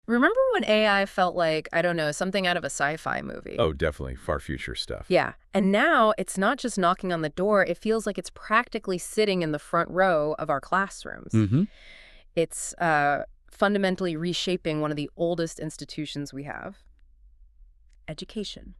Remember when AI felt like, I don't know, something out of a sci-fi movie? Oh, definitely. Far future stuff. Yeah. And now it's not just knocking on the door, it feels like it's practically sitting in the front row of our classrooms. Mm-hmm. It's fundamentally reshaping one of the oldest institutions we have, education.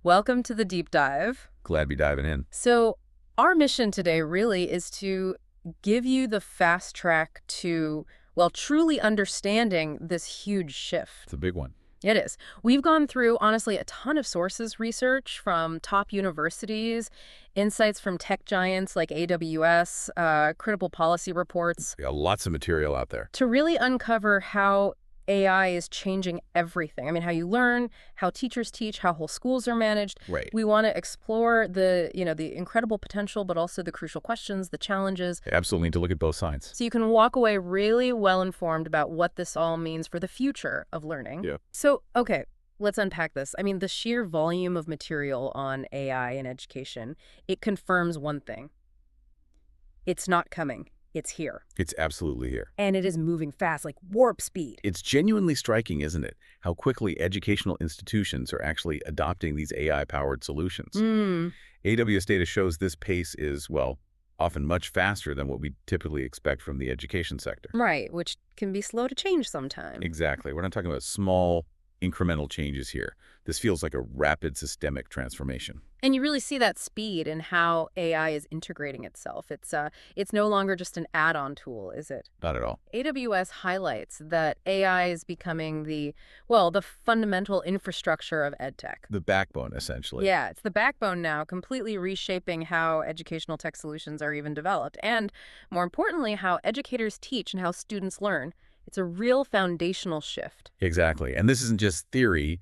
Welcome to the deep dive. Glad to be diving in. So our mission today really is to give you the fast track to, well, truly understanding this huge shift. It's a big one. It is. We've gone through, honestly, a ton of sources research from top universities, insights from tech giants like AWS, critical policy reports, Yeah, lots of material out there. to really uncover how AI is changing everything. I mean, how you learn, how teachers teach, how whole schools are managed. Right. We want to explore the incredible potential, but also the crucial questions, the challenges, Absolutely need to look at both sides. so you can walk away really well informed about what this all means for the future of learning. Yeah. So, okay, let's unpack this. I mean, the sheer volume of material on AI in education, it confirms one thing. It's not coming. It's here. It's absolutely here. And it is moving fast, like warp speed. It's genuinely striking, isn't it, how quickly educational institutions are actually adopting these AI-powered solutions. AWS data shows this pace is, well, often much faster than what we typically expect from the education sector. Right, which can be slow to change sometimes. Exactly. We're not talking about small, incremental changes here. This feels like a rapid systemic transformation. And you really see that speed in how AI is integrating itself. It's no longer just an add-on tool, is it? Not at all. AWS highlights that AI is becoming the fundamental infrastructure of edtech. The backbone, essentially. Yeah, it's the backbone now, completely reshaping how educational tech solutions are even developed. And more importantly, how educators teach and how students learn. It's a real foundational shift. Exactly. And this isn't just theory,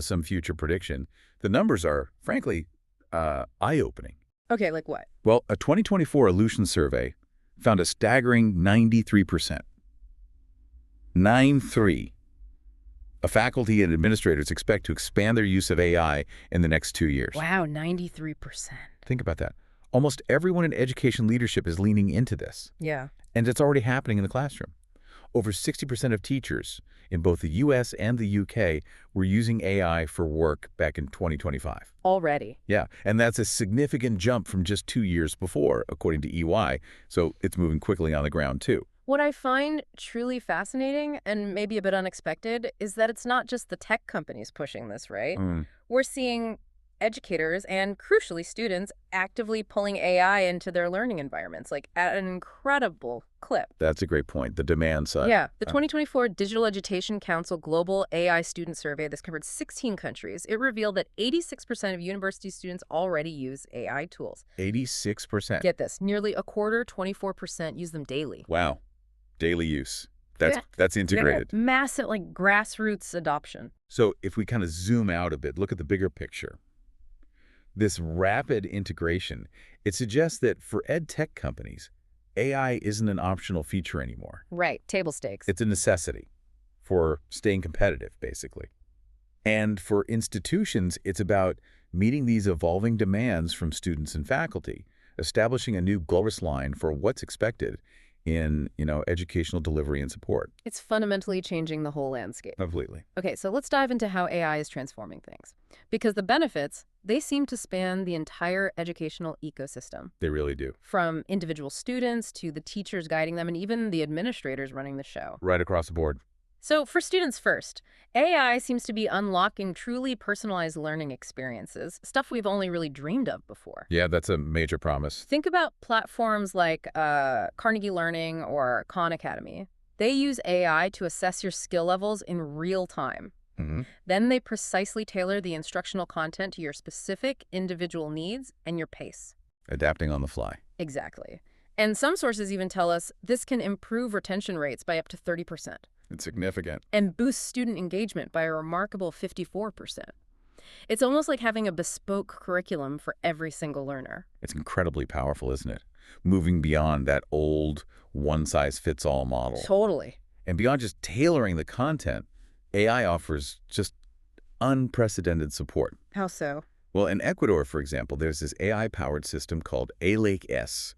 some future prediction. The numbers are, frankly, eye-opening. Okay, like what? Well, a 2024 Illusion survey found a staggering 93%. 9-3. Faculty and administrators expect to expand their use of AI in the next 2 years. Wow, 93%. Think about that. Almost everyone in education leadership is leaning into this. Yeah. And it's already happening in the classroom. Over 60% of teachers in both the US and the UK were using AI for work back in 2025. Already. Yeah, and that's a significant jump from just 2 years before, according to EY, so it's moving quickly on the ground too. What I find truly fascinating and maybe a bit unexpected is that it's not just the tech companies pushing this, right? We're seeing educators and, crucially, students actively pulling AI into their learning environments, like at an incredible clip. That's a great point, the demand side. Yeah. The 2024 Digital Education Council Global AI Student Survey, this covered 16 countries. It revealed that 86% of university students already use AI tools. 86%. Get this, nearly a quarter, 24%, use them daily. Wow. Daily use. That's integrated. Yeah. Massive, like, grassroots adoption. So if we kind of zoom out a bit, look at the bigger picture. This rapid integration, it suggests that for ed tech companies, AI isn't an optional feature anymore. Right, table stakes. It's a necessity for staying competitive, basically. And for institutions, it's about meeting these evolving demands from students and faculty, establishing a new baseline for what's expected in, educational delivery and support. It's fundamentally changing the whole landscape. Completely. Okay, so let's dive into how AI is transforming things. Because the benefits, they seem to span the entire educational ecosystem. They really do. From individual students to the teachers guiding them and even the administrators running the show. Right across the board. So for students first, AI seems to be unlocking truly personalized learning experiences, stuff we've only really dreamed of before. Yeah, that's a major promise. Think about platforms like Carnegie Learning or Khan Academy. They use AI to assess your skill levels in real time. Then they precisely tailor the instructional content to your specific individual needs and your pace. Adapting on the fly. Exactly. And some sources even tell us this can improve retention rates by up to 30%. It's significant. And boost student engagement by a remarkable 54%. It's almost like having a bespoke curriculum for every single learner. It's incredibly powerful, isn't it? Moving beyond that old one-size-fits-all model. Totally. And beyond just tailoring the content, AI offers just unprecedented support. How so? Well, in Ecuador, for example, there's this AI-powered system called A-Lake-S.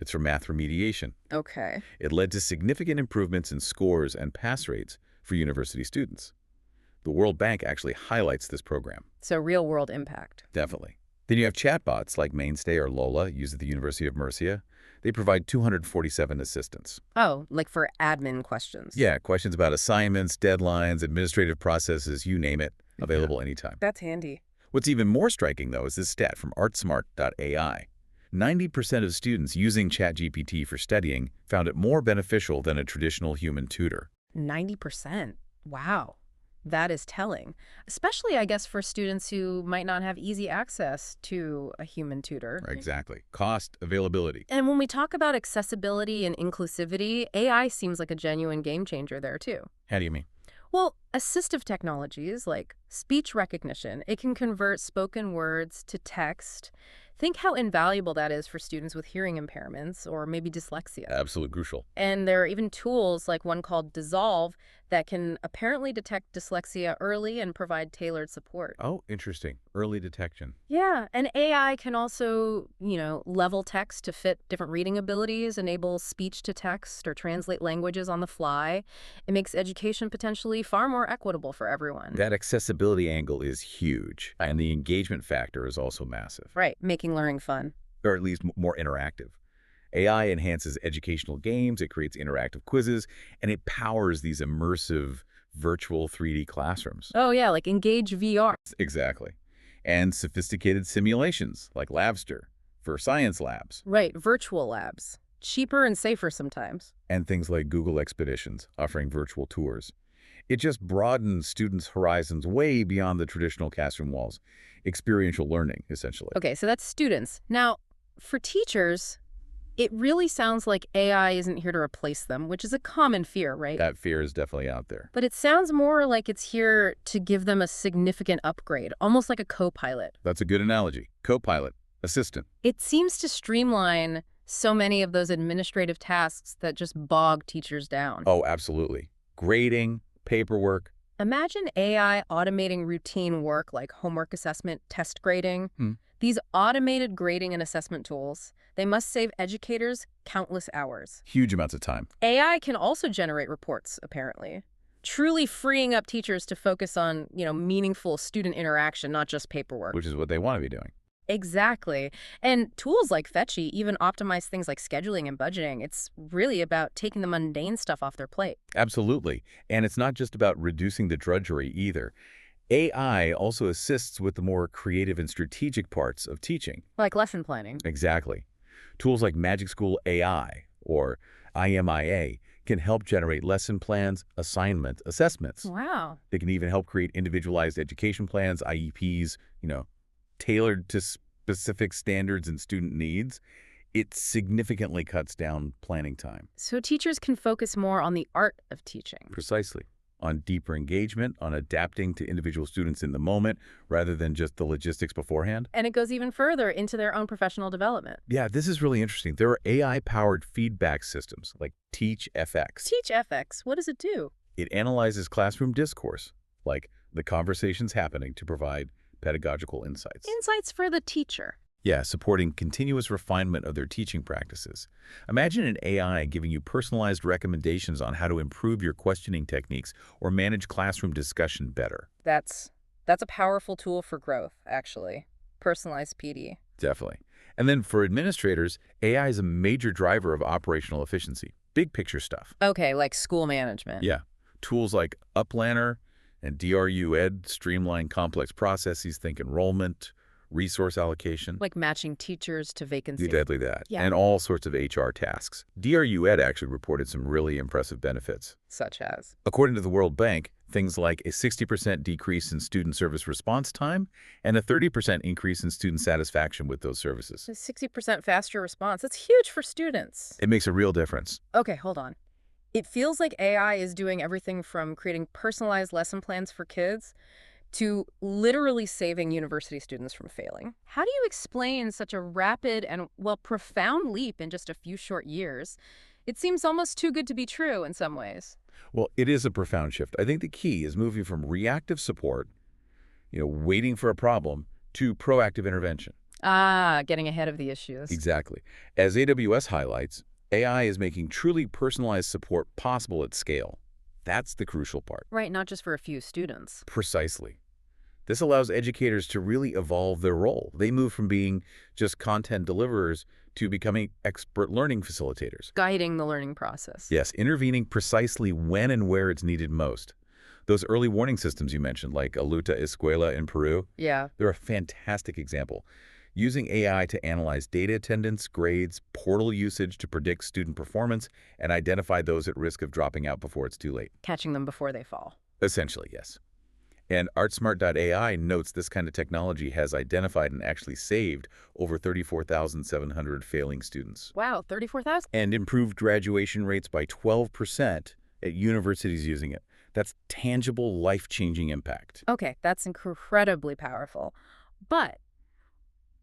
It's for math remediation. Okay. It led to significant improvements in scores and pass rates for university students. The World Bank actually highlights this program. So real-world impact. Definitely. Then you have chatbots like Mainstay or Lola, used at the University of Murcia. They provide 247 assistants. Oh, like for admin questions. Yeah, questions about assignments, deadlines, administrative processes, you name it, available anytime. That's handy. What's even more striking, though, is this stat from artsmart.ai. 90% of students using ChatGPT for studying found it more beneficial than a traditional human tutor. 90%. Wow. That is telling, especially, I guess, for students who might not have easy access to a human tutor. Exactly. Cost, availability. And when we talk about accessibility and inclusivity, AI seems like a genuine game changer there, too. How do you mean? Well, assistive technologies like speech recognition, it can convert spoken words to text. Think how invaluable that is for students with hearing impairments or maybe dyslexia. Absolutely crucial. And there are even tools like one called Dissolve that can apparently detect dyslexia early and provide tailored support. Oh, interesting. Early detection. Yeah, and AI can also, level text to fit different reading abilities, enable speech to text, or translate languages on the fly. It makes education potentially far more equitable for everyone. That accessibility angle is huge, and the engagement factor is also massive. Right, making learning fun. Or at least more interactive. AI enhances educational games, it creates interactive quizzes, and it powers these immersive virtual 3D classrooms. Oh yeah, like Engage VR. Exactly. And sophisticated simulations like Labster for science labs. Right, virtual labs. Cheaper and safer sometimes. And things like Google Expeditions, offering virtual tours. It just broadens students' horizons way beyond the traditional classroom walls. Experiential learning, essentially. Okay, so that's students. Now, for teachers, it really sounds like AI isn't here to replace them, which is a common fear, right? That fear is definitely out there. But it sounds more like it's here to give them a significant upgrade, almost like a co-pilot. That's a good analogy. Co-pilot, assistant. It seems to streamline so many of those administrative tasks that just bog teachers down. Oh, absolutely. Grading, paperwork. Imagine AI automating routine work like homework assessment, test grading. These automated grading and assessment tools, they must save educators countless hours. Huge amounts of time. AI can also generate reports, apparently, truly freeing up teachers to focus on, meaningful student interaction, not just paperwork. Which is what they want to be doing. Exactly. And tools like Fetchy even optimize things like scheduling and budgeting. It's really about taking the mundane stuff off their plate. Absolutely. And it's not just about reducing the drudgery either. AI also assists with the more creative and strategic parts of teaching. Like lesson planning. Exactly. Tools like Magic School AI or IMIA can help generate lesson plans, assignment, assessments. Wow. They can even help create individualized education plans, IEPs, tailored to specific standards and student needs. It significantly cuts down planning time. So teachers can focus more on the art of teaching. Precisely. On deeper engagement, on adapting to individual students in the moment, rather than just the logistics beforehand. And it goes even further into their own professional development. Yeah, this is really interesting. There are AI-powered feedback systems like TeachFX. TeachFX, what does it do? It analyzes classroom discourse, like the conversations happening, to provide pedagogical insights. Insights for the teacher. Yeah, supporting continuous refinement of their teaching practices. Imagine an AI giving you personalized recommendations on how to improve your questioning techniques or manage classroom discussion better. That's a powerful tool for growth, actually. Personalized PD. Definitely. And then for administrators, AI is a major driver of operational efficiency. Big picture stuff. Okay, like school management. Yeah. Tools like UpLanner and DRU Ed streamline complex processes, think enrollment, resource allocation. Like matching teachers to vacancies. Exactly that. Yeah. And all sorts of HR tasks. DRU Ed actually reported some really impressive benefits. Such as? According to the World Bank, things like a 60% decrease in student service response time and a 30% increase in student satisfaction with those services. A 60% faster response. That's huge for students. It makes a real difference. Okay, hold on. It feels like AI is doing everything from creating personalized lesson plans for kids to literally saving university students from failing. How do you explain such a rapid and, profound leap in just a few short years? It seems almost too good to be true in some ways. Well, it is a profound shift. I think the key is moving from reactive support, waiting for a problem, to proactive intervention. Ah, getting ahead of the issues. Exactly. As AWS highlights, AI is making truly personalized support possible at scale. That's the crucial part. Right, not just for a few students. Precisely. This allows educators to really evolve their role. They move from being just content deliverers to becoming expert learning facilitators. Guiding the learning process. Yes, intervening precisely when and where it's needed most. Those early warning systems you mentioned, like Aluta Escuela in Peru, Yeah. they're a fantastic example. Using AI to analyze data attendance, grades, portal usage to predict student performance, and identify those at risk of dropping out before it's too late. Catching them before they fall. Essentially, yes. And ArtSmart.ai notes this kind of technology has identified and actually saved over 34,700 failing students. Wow, 34,000? And improved graduation rates by 12% at universities using it. That's tangible, life-changing impact. Okay, that's incredibly powerful. But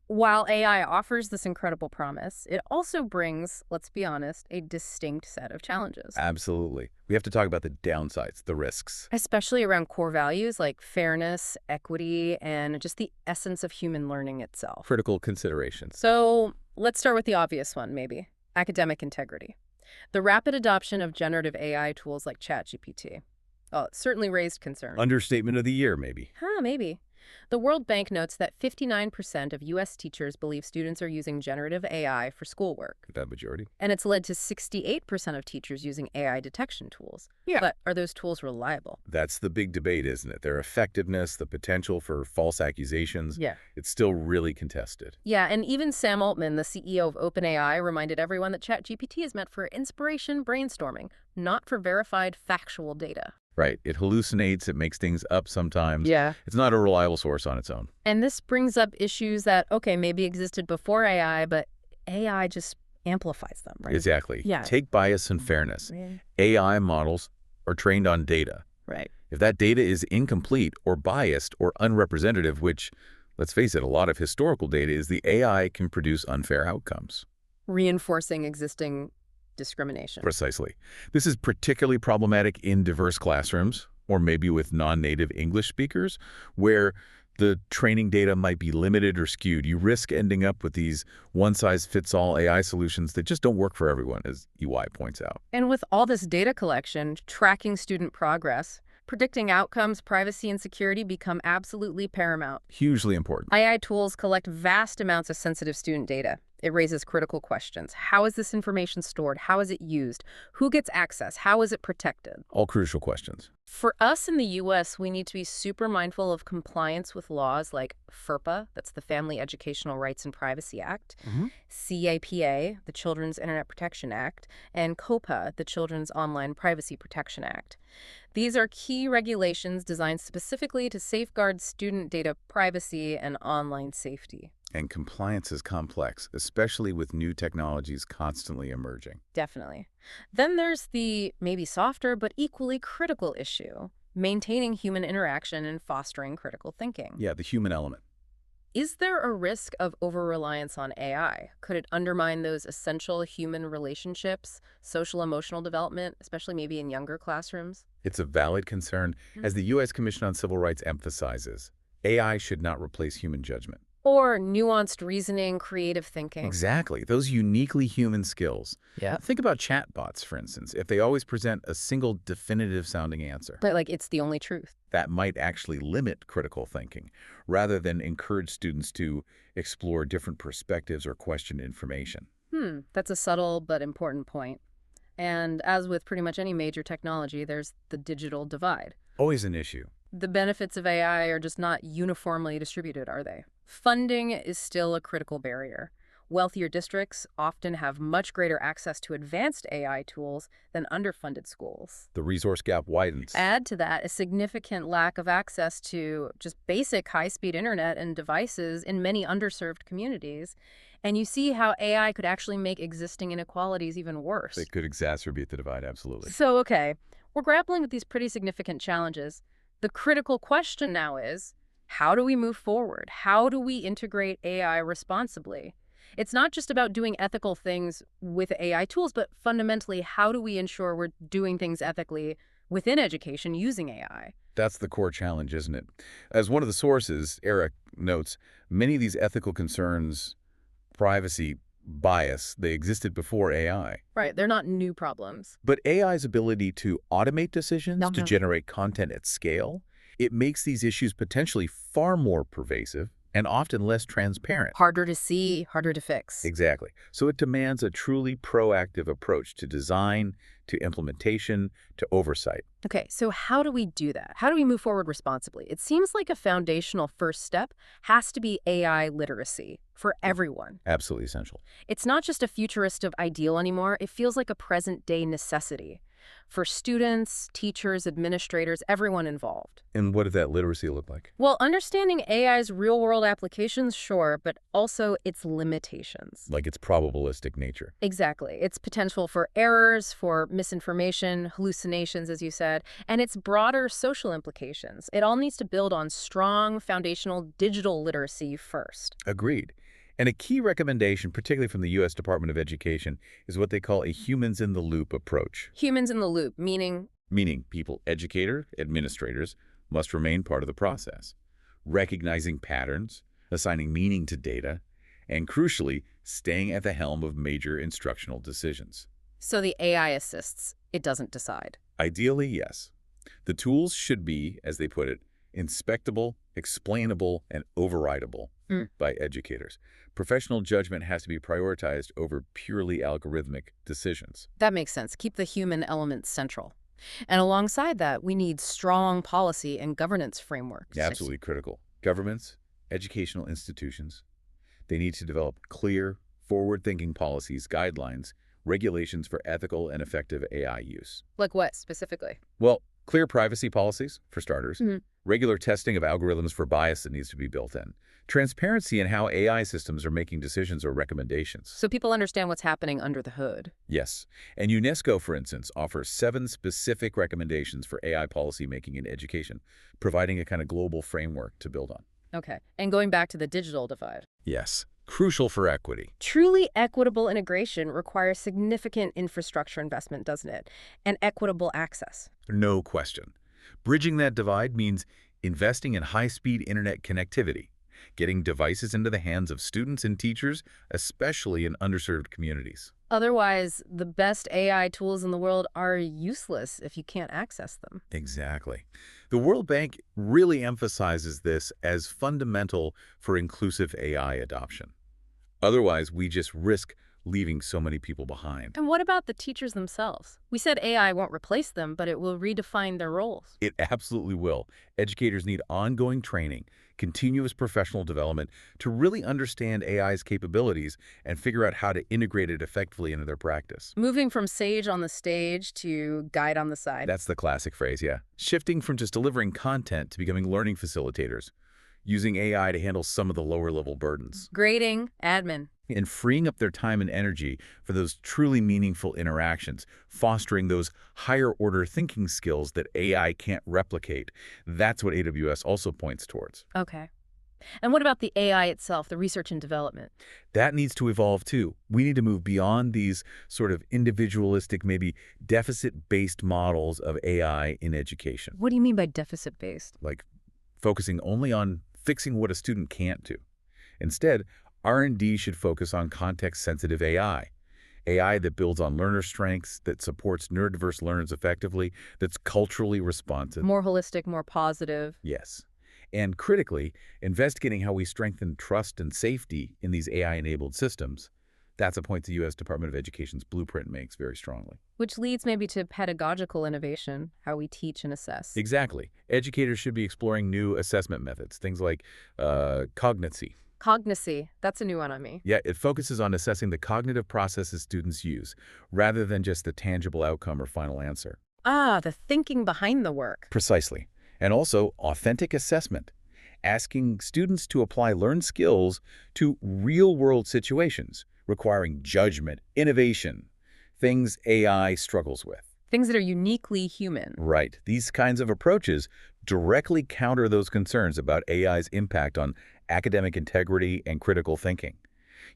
while AI offers this incredible promise, it also brings, let's be honest, a distinct set of challenges. Absolutely. We have to talk about the downsides, the risks. Especially around core values like fairness, equity, and just the essence of human learning itself. Critical considerations. So let's start with the obvious one, maybe. Academic integrity. The rapid adoption of generative AI tools like ChatGPT. Oh, it certainly raised concern. Understatement of the year, maybe. Maybe. The World Bank notes that 59% of U.S. teachers believe students are using generative AI for schoolwork. That majority. And it's led to 68% of teachers using AI detection tools. Yeah. But are those tools reliable? That's the big debate, isn't it? Their effectiveness, the potential for false accusations. Yeah. It's still really contested. Yeah, and even Sam Altman, the CEO of OpenAI, reminded everyone that ChatGPT is meant for inspiration brainstorming, not for verified factual data. Right. It hallucinates. It makes things up sometimes. Yeah. It's not a reliable source on its own. And this brings up issues that, okay, maybe existed before AI, but AI just amplifies them, right? Exactly. Yeah. Take bias and fairness. Yeah. AI models are trained on data. Right. If that data is incomplete or biased or unrepresentative, which, let's face it, a lot of historical data is, the AI can produce unfair outcomes. Reinforcing existing discrimination. Precisely. This is particularly problematic in diverse classrooms, or maybe with non-native English speakers, where the training data might be limited or skewed. You risk ending up with these one-size-fits-all AI solutions that just don't work for everyone, as EY points out. And with all this data collection, tracking student progress, predicting outcomes, privacy, and security become absolutely paramount. Hugely important. AI tools collect vast amounts of sensitive student data. It raises critical questions. How is this information stored? How is it used? Who gets access? How is it protected? All crucial questions. For us in the U.S., we need to be super mindful of compliance with laws like FERPA, that's the Family Educational Rights and Privacy Act, CAPA, the Children's Internet Protection Act, and COPA, the Children's Online Privacy Protection Act. These are key regulations designed specifically to safeguard student data privacy and online safety. And compliance is complex, especially with new technologies constantly emerging. Definitely. Then there's the maybe softer but equally critical issue, maintaining human interaction and fostering critical thinking. Yeah, the human element. Is there a risk of over-reliance on AI? Could it undermine those essential human relationships, social-emotional development, especially maybe in younger classrooms? It's a valid concern. As the U.S. Commission on Civil Rights emphasizes, AI should not replace human judgment. Or nuanced reasoning, creative thinking. Exactly. Those uniquely human skills. Yeah. Think about chatbots, for instance. If they always present a single definitive-sounding answer, Like it's the only truth. that might actually limit critical thinking, rather than encourage students to explore different perspectives or question information. That's a subtle but important point. And as with pretty much any major technology, there's the digital divide. Always an issue. The benefits of AI are just not uniformly distributed, are they? Funding is still a critical barrier. Wealthier districts often have much greater access to advanced AI tools than underfunded schools. The resource gap widens. Add to that a significant lack of access to just basic high-speed internet and devices in many underserved communities, and you see how AI could actually make existing inequalities even worse. It could exacerbate the divide, absolutely. So, okay, we're grappling with these pretty significant challenges. The critical question now is, how do we move forward? How do we integrate AI responsibly? It's not just about doing ethical things with AI tools, but fundamentally, how do we ensure we're doing things ethically within education using AI? That's the core challenge, isn't it? As one of the sources, Eric notes, many of these ethical concerns, privacy, bias. They existed before AI. Right, they're not new problems. But AI's ability to automate decisions, to No. generate content at scale, it makes these issues potentially far more pervasive and often less transparent. Harder to see, harder to fix. Exactly. So it demands a truly proactive approach to design, to implementation, to oversight. Okay, so how do we do that? How do we move forward responsibly? It seems like a foundational first step has to be AI literacy for everyone. Absolutely essential. It's not just a futuristic ideal anymore. It feels like a present-day necessity for students, teachers, administrators, everyone involved. And what does that literacy look like? Well, understanding AI's real-world applications, sure, but also its limitations. Like its probabilistic nature. Exactly. Its potential for errors, for misinformation, hallucinations, as you said, and its broader social implications. It all needs to build on strong foundational digital literacy first. Agreed. And a key recommendation, particularly from the U.S. Department of Education, is what they call a humans-in-the-loop approach. Humans in the loop, meaning? Meaning people, administrators, must remain part of the process, recognizing patterns, assigning meaning to data, and crucially, staying at the helm of major instructional decisions. So the AI assists, it doesn't decide. Ideally, yes. The tools should be, as they put it, inspectable, explainable, and overridable by educators. Professional judgment has to be prioritized over purely algorithmic decisions. That makes sense. Keep the human element central. And alongside that, we need strong policy and governance frameworks. Absolutely critical. Governments, educational institutions, they need to develop clear, forward-thinking policies, guidelines, regulations for ethical and effective AI use. Like what, specifically? Well, clear privacy policies, for starters. Regular testing of algorithms for bias that needs to be built in. Transparency in how AI systems are making decisions or recommendations. So people understand what's happening under the hood. Yes. And UNESCO, for instance, offers 7 specific recommendations for AI policymaking in education, providing a kind of global framework to build on. Okay. And going back to the digital divide. Yes. Crucial for equity. Truly equitable integration requires significant infrastructure investment, doesn't it? And equitable access. No question. Bridging that divide means investing in high-speed internet connectivity, getting devices into the hands of students and teachers, especially in underserved communities. Otherwise, the best AI tools in the world are useless if you can't access them. Exactly. The World Bank really emphasizes this as fundamental for inclusive AI adoption. Otherwise, we just risk leaving so many people behind. And what about the teachers themselves? We said AI won't replace them, but it will redefine their roles. It absolutely will. Educators need ongoing training, continuous professional development to really understand AI's capabilities and figure out how to integrate it effectively into their practice. Moving from sage on the stage to guide on the side. That's the classic phrase, yeah. Shifting from just delivering content to becoming learning facilitators, using AI to handle some of the lower-level burdens. Grading, admin. And freeing up their time and energy for those truly meaningful interactions, fostering those higher-order thinking skills that AI can't replicate. That's what AWS also points towards. Okay. And what about the AI itself, the research and development? That needs to evolve too. We need to move beyond these sort of individualistic, maybe deficit-based models of AI in education. What do you mean by deficit-based? Like focusing only on fixing what a student can't do. Instead, R&D should focus on context-sensitive AI. AI that builds on learner strengths, that supports neurodiverse learners effectively, that's culturally responsive. More holistic, more positive. Yes. And critically, investigating how we strengthen trust and safety in these AI-enabled systems. That's a point the U.S. Department of Education's blueprint makes very strongly. Which leads maybe to pedagogical innovation, how we teach and assess. Exactly. Educators should be exploring new assessment methods, things like cognicy. Cognicy, that's a new one on me. Yeah, it focuses on assessing the cognitive processes students use, rather than just the tangible outcome or final answer. Ah, the thinking behind the work. Precisely. And also authentic assessment, asking students to apply learned skills to real-world situations, requiring judgment, innovation, things AI struggles with. Things that are uniquely human. Right. These kinds of approaches directly counter those concerns about AI's impact on academic integrity and critical thinking.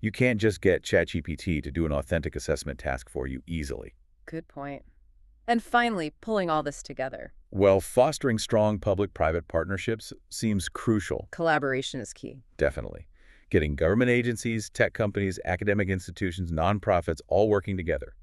You can't just get ChatGPT to do an authentic assessment task for you easily. Good point. And finally, pulling all this together. Well, fostering strong public-private partnerships seems crucial. Collaboration is key. Definitely. Getting government agencies, tech companies, academic institutions, nonprofits all working together.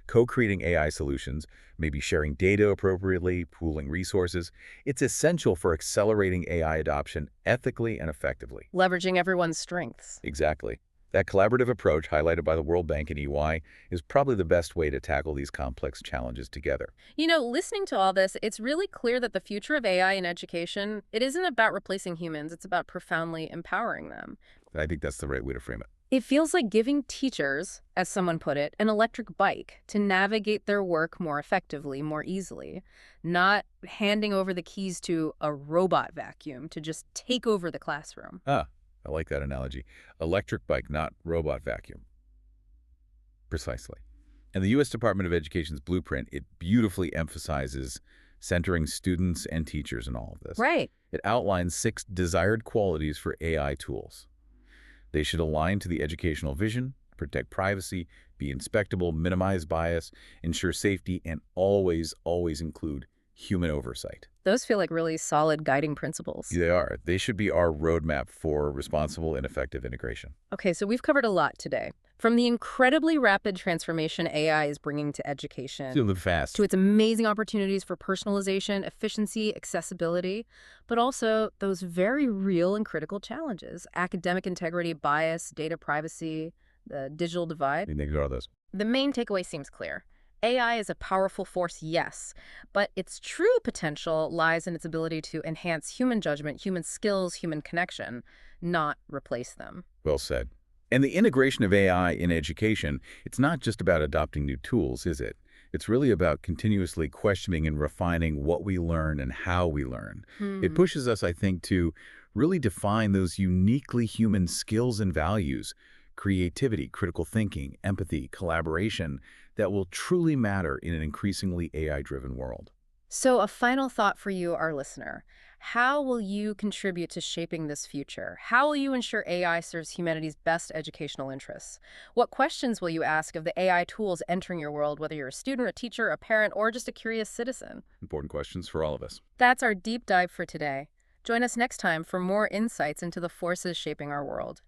Co-creating AI solutions, maybe sharing data appropriately, pooling resources. It's essential for accelerating AI adoption ethically and effectively. Leveraging everyone's strengths. Exactly. That collaborative approach highlighted by the World Bank and EY is probably the best way to tackle these complex challenges together. Listening to all this, it's really clear that the future of AI in education, it isn't about replacing humans, it's about profoundly empowering them. I think that's the right way to frame it. It feels like giving teachers, as someone put it, an electric bike to navigate their work more effectively, more easily, not handing over the keys to a robot vacuum to just take over the classroom. Ah, I like that analogy. Electric bike, not robot vacuum. Precisely. And the U.S. Department of Education's blueprint, it beautifully emphasizes centering students and teachers in all of this. Right. It outlines 6 desired qualities for AI tools. They should align to the educational vision, protect privacy, be inspectable, minimize bias, ensure safety, and always include human oversight. Those feel like really solid guiding principles. They are. They should be our roadmap for responsible and effective integration. Okay, so we've covered a lot today. From the incredibly rapid transformation AI is bringing to education, To live fast. to its amazing opportunities for personalization, efficiency, accessibility, but also those very real and critical challenges: academic integrity, bias, data privacy, the digital divide. You can ignore those. The main takeaway seems clear. AI is a powerful force, yes, but its true potential lies in its ability to enhance human judgment, human skills, human connection, not replace them. Well said. And the integration of AI in education, it's not just about adopting new tools, is it? It's really about continuously questioning and refining what we learn and how we learn. It pushes us, I think, to really define those uniquely human skills and values: creativity, critical thinking, empathy, collaboration, that will truly matter in an increasingly AI-driven world. So a final thought for you, our listener. How will you contribute to shaping this future? How will you ensure AI serves humanity's best educational interests? What questions will you ask of the AI tools entering your world, whether you're a student, a teacher, a parent, or just a curious citizen? Important questions for all of us. That's our deep dive for today. Join us next time for more insights into the forces shaping our world.